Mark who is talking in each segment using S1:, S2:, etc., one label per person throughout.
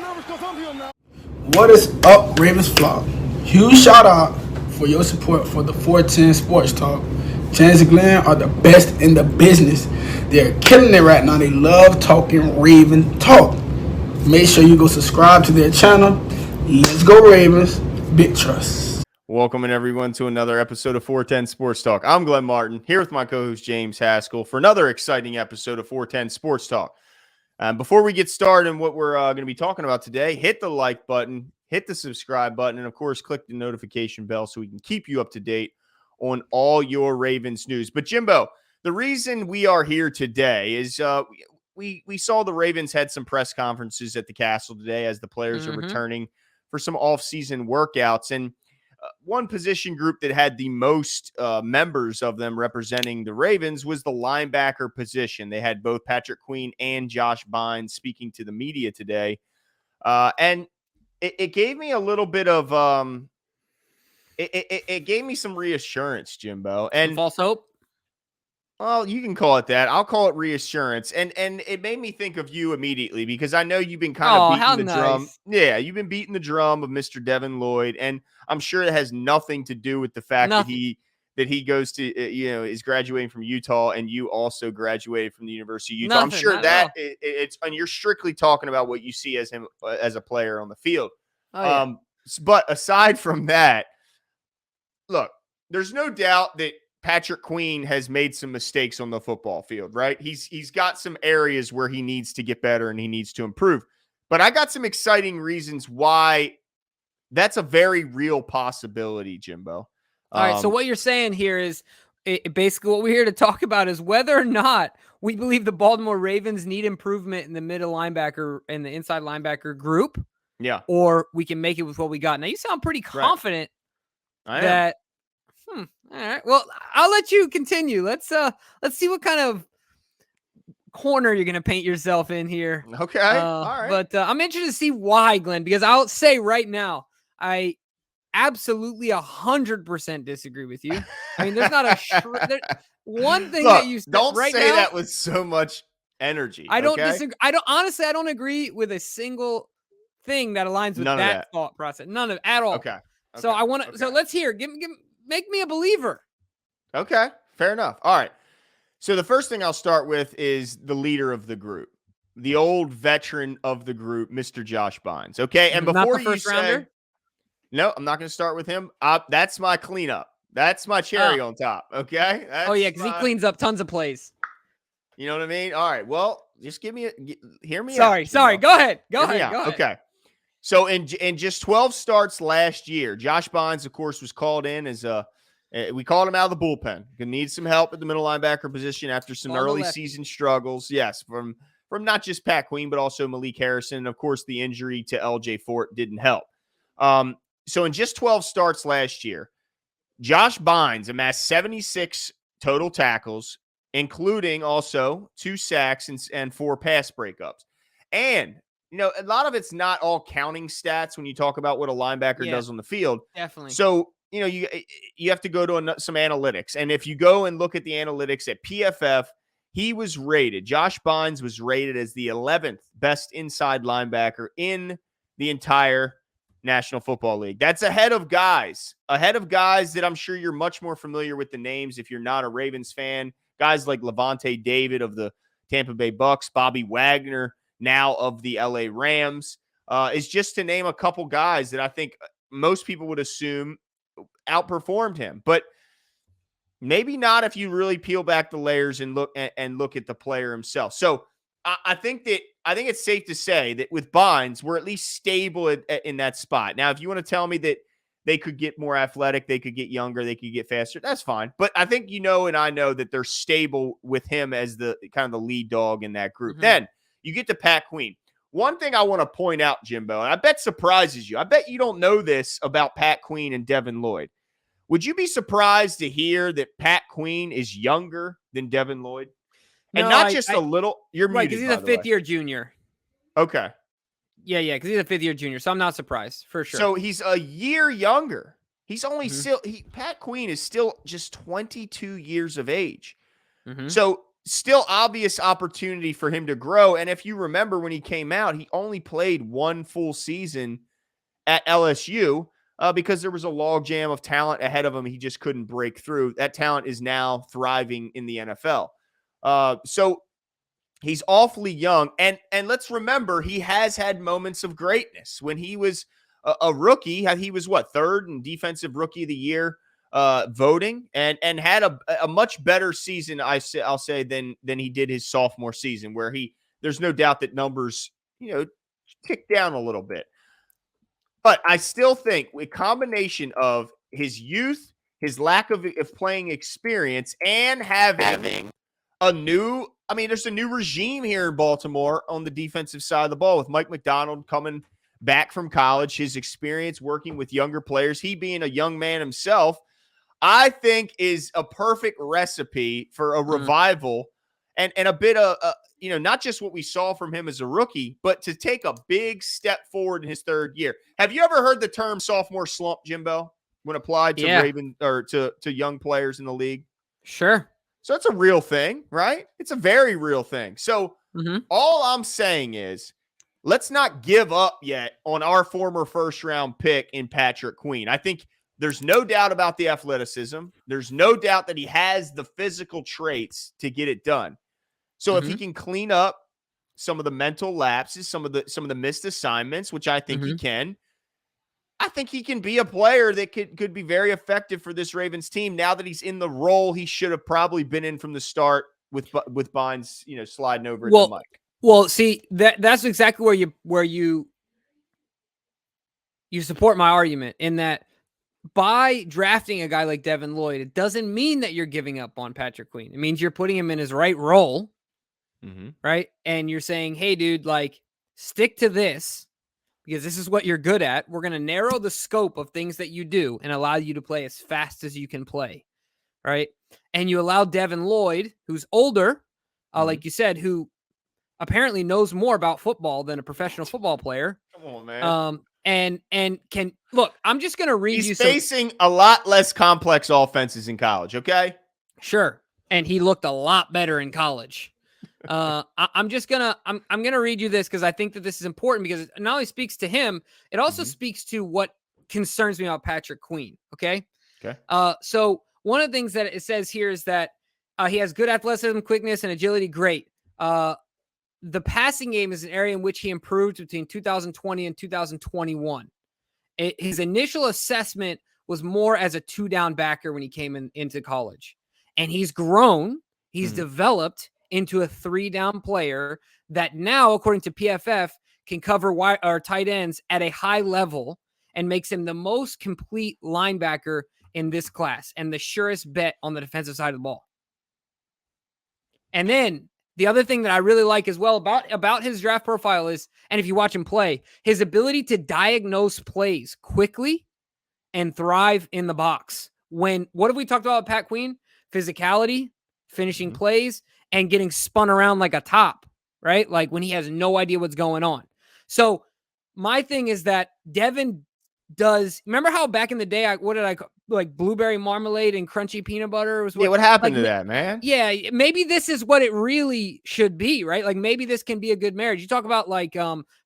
S1: What is up, Ravens flock? Huge shout out for your support for the 410 Sports Talk. James and Glenn are the best in the business. They're killing it right now. They love talking Raven talk. Make sure you go subscribe to their channel. Let's go Ravens. Big trust.
S2: Welcome everyone to another episode of 410 Sports Talk. I'm Glenn Martin here with my co-host James Haskell for another exciting episode of 410 Sports Talk. Before we get started on what we're going to be talking about today, hit the like button, hit the subscribe button, and of course, click the notification bell so we can keep you up to date on all your Ravens news. But Jimbo, the reason we are here today is we saw the Ravens had some press conferences at the Castle today as the players are returning for some off-season workouts. And one position group that had the most members of them representing the Ravens was the linebacker position. They had both Patrick Queen and Josh Bynes speaking to the media today. And it gave me a little bit of it gave me some reassurance, Jimbo. And
S3: some false hope?
S2: Well, you can call it that. I'll call it reassurance. And it made me think of you immediately because I know you've been kind of beating the drum. Yeah, you've been beating the drum of Mr. Devin Lloyd. And I'm sure it has nothing to do with the fact that he goes to, is graduating from Utah and you also graduated from the University of Utah. I'm sure that it's, and you're strictly talking about what you see as him as a player on the field. But aside from that, look, there's no doubt that Patrick Queen has made some mistakes on the football field, right? He's got some areas where he needs to get better and he needs to improve. But I got some exciting reasons why that's a very real possibility, Jimbo.
S3: All right, so what you're saying here is basically what we're here to talk about is whether or not we believe the Baltimore Ravens need improvement in the middle linebacker and the inside linebacker group.
S2: Yeah.
S3: Or we can make it with what we got. Now, you sound pretty confident that all right. Well, I'll let you continue. Let's see what kind of corner you're going to paint yourself in here.
S2: Okay. All right.
S3: But I'm interested to see why, Glenn, because I'll say right now, I absolutely 100% disagree with you. I mean, there's not a one thing that you said
S2: don't
S3: right
S2: say
S3: now,
S2: that with so much energy.
S3: I don't disagree. I don't agree with a single thing that aligns with that thought process. None of it at all.
S2: Okay.
S3: So I want to. So let's hear. Make me a believer.
S2: Okay, fair enough. All right. So the first thing I'll start with is the leader of the group, the old veteran of the group, Mr. Josh Bynes. Okay, and before you say, no, I'm not going to start with him. That's my cleanup. That's my cherry on top. Okay.
S3: Because he cleans up tons of plays.
S2: You know what I mean? All right. Well, just hear me.
S3: Sorry. Go ahead. Go ahead.
S2: Okay. So in just 12 starts last year, Josh Bynes, of course, was called in as we called him out of the bullpen. Going to need some help at the middle linebacker position after some early season struggles. Yes, from not just Pat Queen, but also Malik Harrison. And of course, the injury to LJ Fort didn't help. So in just 12 starts last year, Josh Bynes amassed 76 total tackles, including also 2 sacks and 4 pass breakups. And a lot of it's not all counting stats when you talk about what a linebacker does on the field.
S3: Definitely.
S2: So, you have to go to some analytics. And if you go and look at the analytics at PFF, Josh Bynes was rated as the 11th best inside linebacker in the entire National Football League. That's ahead of guys that I'm sure you're much more familiar with the names if you're not a Ravens fan. Guys like Levante David of the Tampa Bay Bucks, Bobby Wagner, now of the LA Rams, is just to name a couple guys that I think most people would assume outperformed him, but maybe not if you really peel back the layers and look at the player himself. So I think it's safe to say that with Bynes, we're at least stable in that spot. Now, if you want to tell me that they could get more athletic, they could get younger, they could get faster, that's fine. But I think and I know that they're stable with him as the kind of the lead dog in that group. Then you get to Pat Queen. One thing I want to point out, Jimbo, and I bet surprises you. I bet you don't know this about Pat Queen and Devin Lloyd. Would you be surprised to hear that Pat Queen is younger than Devin Lloyd? And not just a little. You're
S3: right, because he's a fifth-year junior.
S2: Okay.
S3: Yeah, because he's a fifth-year junior, so I'm not surprised, for sure.
S2: So he's a year younger. He's only still – Pat Queen is still just 22 years of age. So still obvious opportunity for him to grow. And if you remember when he came out, he only played one full season at LSU because there was a logjam of talent ahead of him. He just couldn't break through. That talent is now thriving in the NFL. So he's awfully young. And let's remember, he has had moments of greatness. When he was a rookie, he was third in defensive rookie of the year voting, and had a much better season, I'll say, than he did his sophomore season, where there's no doubt that numbers, ticked down a little bit. But I still think a combination of his youth, his lack of playing experience, and having there's a new regime here in Baltimore on the defensive side of the ball with Mike McDonald coming back from college, his experience working with younger players, he being a young man himself, I think is a perfect recipe for a revival and a bit of, not just what we saw from him as a rookie, but to take a big step forward in his third year. Have you ever heard the term sophomore slump, Jimbo, when applied to Raven or to young players in the league?
S3: Sure.
S2: So it's a real thing, right? It's a very real thing. So all I'm saying is, let's not give up yet on our former first-round pick in Patrick Queen. I think there's no doubt about the athleticism. There's no doubt that he has the physical traits to get it done. So if he can clean up some of the mental lapses, some of the missed assignments, which I think he can, I think he can be a player that could be very effective for this Ravens team now that he's in the role he should have probably been in from the start with Bynes, sliding over at the mic.
S3: Well, see, that's exactly where you support my argument, in that by drafting a guy like Devin Lloyd, it doesn't mean that you're giving up on Patrick Queen. It means you're putting him in his right role, right? And you're saying, hey, dude, stick to this because this is what you're good at. We're going to narrow the scope of things that you do and allow you to play as fast as you can play, right? And you allow Devin Lloyd, who's older, like you said, who apparently knows more about football than a professional football player.
S2: Come on, man.
S3: And can look, I'm just going to read
S2: He's facing a lot less complex offenses in college. Okay.
S3: Sure. And he looked a lot better in college. I'm going to read you this because I think that this is important, because it not only speaks to him, it also speaks to what concerns me about Patrick Queen. Okay. So one of the things that it says here is that he has good athleticism, quickness, and agility. Great. The passing game is an area in which he improved between 2020 and 2021. His initial assessment was more as a 2-down backer when he came into college. And he's grown. He's developed into a 3-down player that now, according to PFF, can cover tight ends at a high level and makes him the most complete linebacker in this class and the surest bet on the defensive side of the ball. And then the other thing that I really like as well about his draft profile is, and if you watch him play, his ability to diagnose plays quickly and thrive in the box. What have we talked about with Pat Queen? Physicality, finishing plays, and getting spun around like a top, right? Like when he has no idea what's going on. So my thing is that Devin remember how back in the day, blueberry marmalade and crunchy peanut butter was
S2: what happened to that, man?
S3: Yeah, maybe this is what it really should be, right? Like maybe this can be a good marriage. You talk about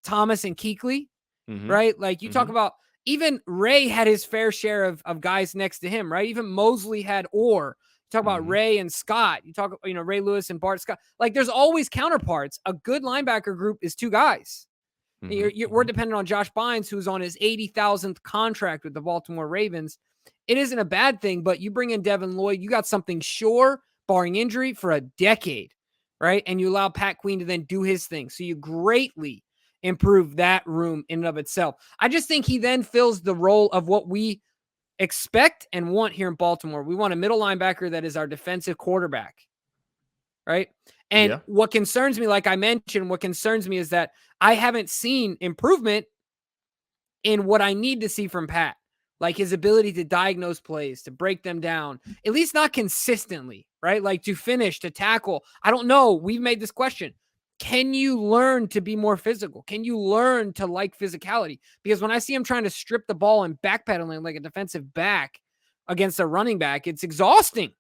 S3: Thomas and Kuechly, right? Like you talk about, even Ray had his fair share of guys next to him, right? Even Mosley had Orr. You talk about Ray and Scott. You talk, Ray Lewis and Bart Scott. Like there's always counterparts. A good linebacker group is 2 guys. We're dependent on Josh Bynes, who's on his 80,000th contract with the Baltimore Ravens. It isn't a bad thing, but you bring in Devin Lloyd, you got something sure, barring injury, for a decade, right? And you allow Pat Queen to then do his thing. So you greatly improve that room in and of itself. I just think he then fills the role of what we expect and want here in Baltimore. We want a middle linebacker that is our defensive quarterback, right? And what concerns me, like I mentioned, is that I haven't seen improvement in what I need to see from Pat, like his ability to diagnose plays, to break them down, at least not consistently, right? Like to finish, to tackle. I don't know. We've made this question. Can you learn to be more physical? Can you learn to like physicality? Because when I see him trying to strip the ball and backpedaling like a defensive back against a running back, it's exhausting.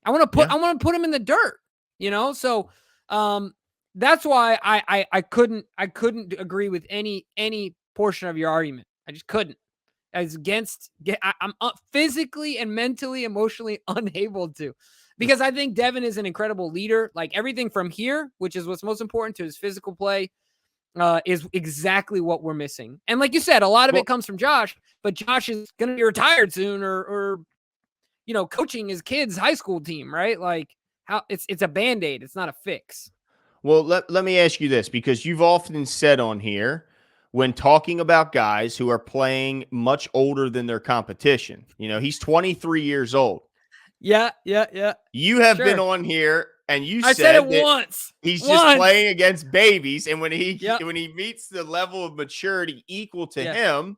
S3: I want to put him in the dirt. So that's why I couldn't agree with any portion of your argument. I just couldn't. I'm physically and mentally, emotionally unable to, because I think Devin is an incredible leader. Like everything from here, which is what's most important, to his physical play, is exactly what we're missing. And like you said, a lot of it comes from Josh, but Josh is going to be retired soon, or coaching his kids' high school team, right? Like how it's a Band-Aid. It's not a fix.
S2: Well, let me ask you this, because you've often said on here, when talking about guys who are playing much older than their competition, he's 23 years old.
S3: Yeah.
S2: You have been on here and
S3: I said it once.
S2: He's just playing against babies, and when he meets the level of maturity equal to him,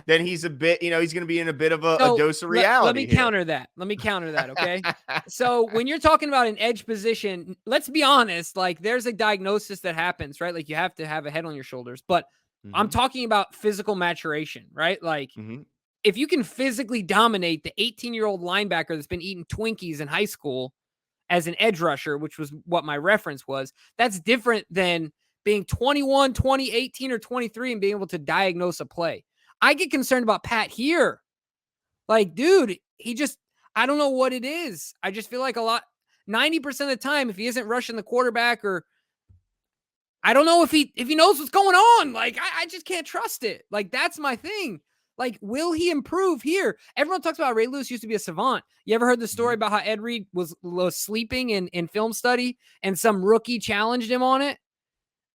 S2: then he's a bit, he's going to be in a bit of a dose of reality.
S3: Let me counter that. Okay. So when you're talking about an edge position, let's be honest, like there's a diagnosis that happens, right? Like you have to have a head on your shoulders, but I'm talking about physical maturation, right? Like if you can physically dominate the 18-year-old linebacker that's been eating Twinkies in high school as an edge rusher, which was what my reference was, that's different than being 21, 20, 18, or 23 and being able to diagnose a play. I get concerned about Pat here. Like, dude, I don't know what it is. I just feel like 90% of the time, if he isn't rushing the quarterback, or I don't know if he knows what's going on. Like, I just can't trust it. Like, that's my thing. Like, will he improve here? Everyone talks about Ray Lewis used to be a savant. You ever heard the story about how Ed Reed was sleeping in film study and some rookie challenged him on it?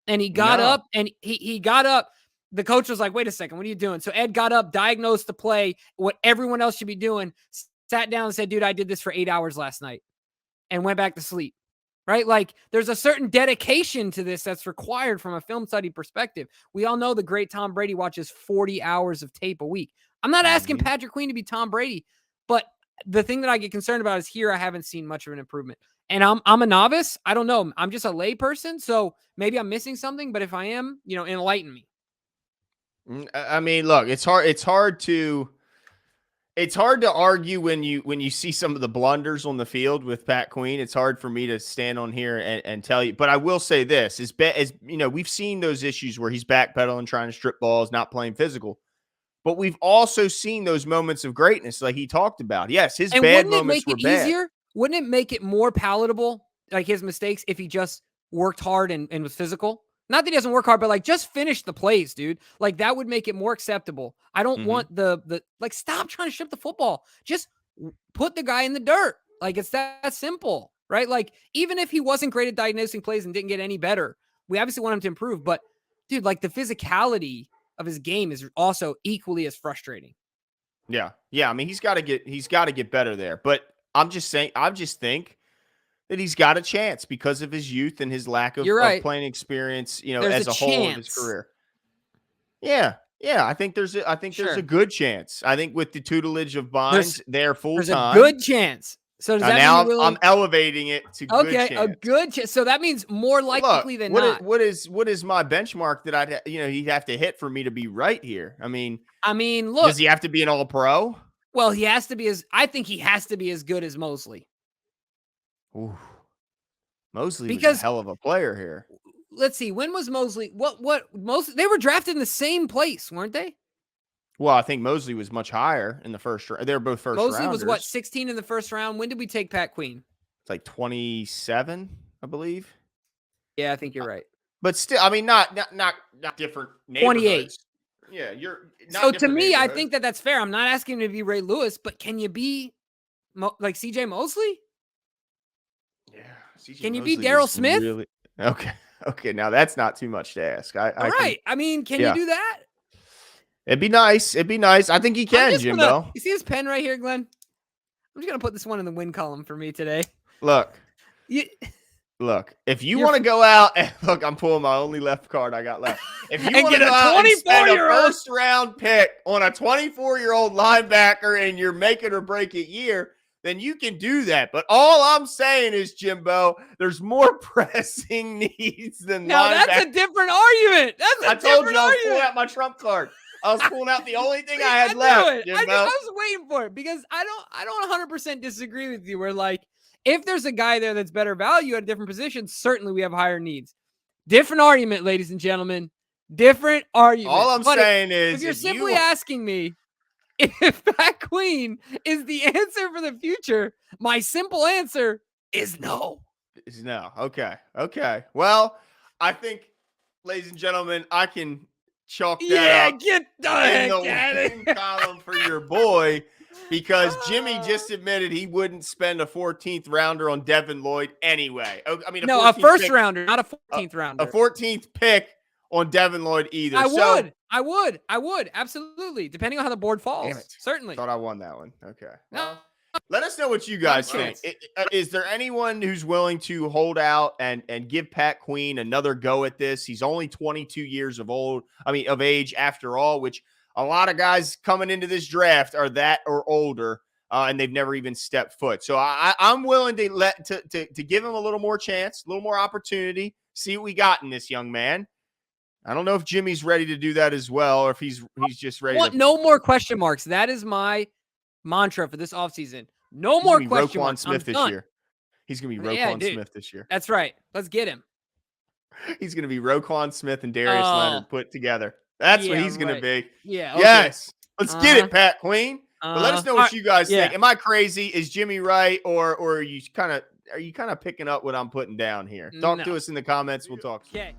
S3: And he got up and he got up. The coach was like, wait a second, what are you doing? So Ed got up, diagnosed the play, what everyone else should be doing, sat down and said, dude, I did this for 8 hours last night, and went back to sleep. Right? Like there's a certain dedication to this that's required from a film study perspective. We all know the great Tom Brady watches 40 hours of tape a week. I'm not asking Patrick Queen to be Tom Brady, but the thing that I get concerned about is here I haven't seen much of an improvement. And I'm a novice. I don't know. I'm just a lay person. So maybe I'm missing something, but if I am, enlighten me.
S2: I mean, look, it's hard to argue when you see some of the blunders on the field with Pat Queen. It's hard for me to stand on here and tell you, but I will say this: we've seen those issues where he's backpedaling, trying to strip balls, not playing physical. But we've also seen those moments of greatness, like he talked about. Yes, his bad moments were bad.
S3: Easier? Wouldn't it make it more palatable, like his mistakes, if he just worked hard and was physical? Not that he doesn't work hard, but like just finish the plays, dude. Like that would make it more acceptable. I don't want the stop trying to strip the football. Just put the guy in the dirt. Like it's that simple, right? Like even if he wasn't great at diagnosing plays and didn't get any better, we obviously want him to improve. But dude, like the physicality of his game is also equally as frustrating.
S2: Yeah. I mean, he's got to get better there. But I just think that he's got a chance because of his youth and his lack of playing experience, as a whole of his career. Yeah. I think there's a good chance. I think with the tutelage of Bynes, they're full time.
S3: There's a good chance. So does that mean
S2: I'm elevating it to good chance.
S3: A good chance. So that means more likely than not.
S2: What is my benchmark that he'd have to hit for me to be right here? I mean, look, does he have to be an all-pro?
S3: Well, I think he has to be as good as Mosley.
S2: Ooh. Mosley was a hell of a player here.
S3: Let's see. When was Mosley? What Mosley? They were drafted in the same place, weren't they?
S2: Well, I think Mosley was much higher in the first round. They were both first rounders.
S3: Mosley was 16 in the first round. When did we take Pat Queen?
S2: It's like 27, I believe.
S3: Yeah, I think you're right.
S2: But still, I mean, not different neighborhoods.
S3: 28.
S2: Yeah, you're not.
S3: So to me, I think that's fair. I'm not asking him to be Ray Lewis, but can you be like CJ Mosley?
S2: Yeah.
S3: Can you be Darryl Smith?
S2: Really, okay. Now that's not too much to ask.
S3: All right. I mean, can you do that?
S2: It'd be nice. I think he can, Jimbo.
S3: You see this pen right here, Glenn? I'm just gonna put this one in the win column for me today.
S2: Look. If you want to go out and look, I'm pulling my only left card I got left. If you want to go out and spend a first round pick on a 24-year-old linebacker in your make it or break it year, then you can do that. But all I'm saying is, Jimbo, there's more pressing needs than
S3: now.
S2: Linebacker.
S3: That's a different argument.
S2: I told you I was pulling out my trump card. I was pulling out the only thing I had left. Jimbo.
S3: I was waiting for it because I don't 100% disagree with you. Where like If there's a guy there that's better value at a different position, certainly we have higher needs. Different argument, ladies and gentlemen. Different argument.
S2: All I'm saying is,
S3: if you're simply asking me if Pat Queen is the answer for the future, my simple answer is no.
S2: Is no. Okay. Well, I think, ladies and gentlemen, I can chalk that up
S3: get
S2: in the win column for your boy, because Jimmy just admitted he wouldn't spend a 14th rounder on Devin Lloyd anyway. I mean,
S3: a first rounder, not a 14th rounder.
S2: A 14th pick on Devin Lloyd either.
S3: I would. Absolutely. Depending on how the board falls.
S2: Damn it.
S3: Certainly.
S2: Thought I won that one. Okay. Well, let us know what you guys think. Is there anyone who's willing to hold out and give Pat Queen another go at this? He's only 22 years of age after all, which a lot of guys coming into this draft are that or older, and they've never even stepped foot. So I'm willing to give him a little more chance, a little more opportunity, see what we got in this young man. I don't know if Jimmy's ready to do that as well, or if he's just ready.
S3: No more question marks. That is my mantra for this offseason. No more question marks.
S2: Smith this year. He's going to be Roquan Smith this year.
S3: That's right. Let's get him.
S2: He's going to be Roquan Smith and Darius Leonard put together. That's what he's going to be.
S3: Yeah. Okay.
S2: Yes. Let's get it, Pat Queen. But let us know what you guys think.
S3: Yeah.
S2: Am I crazy? Is Jimmy right, or are you kind of picking up what I'm putting down here? Talk to us in the comments. We'll talk.
S3: Okay.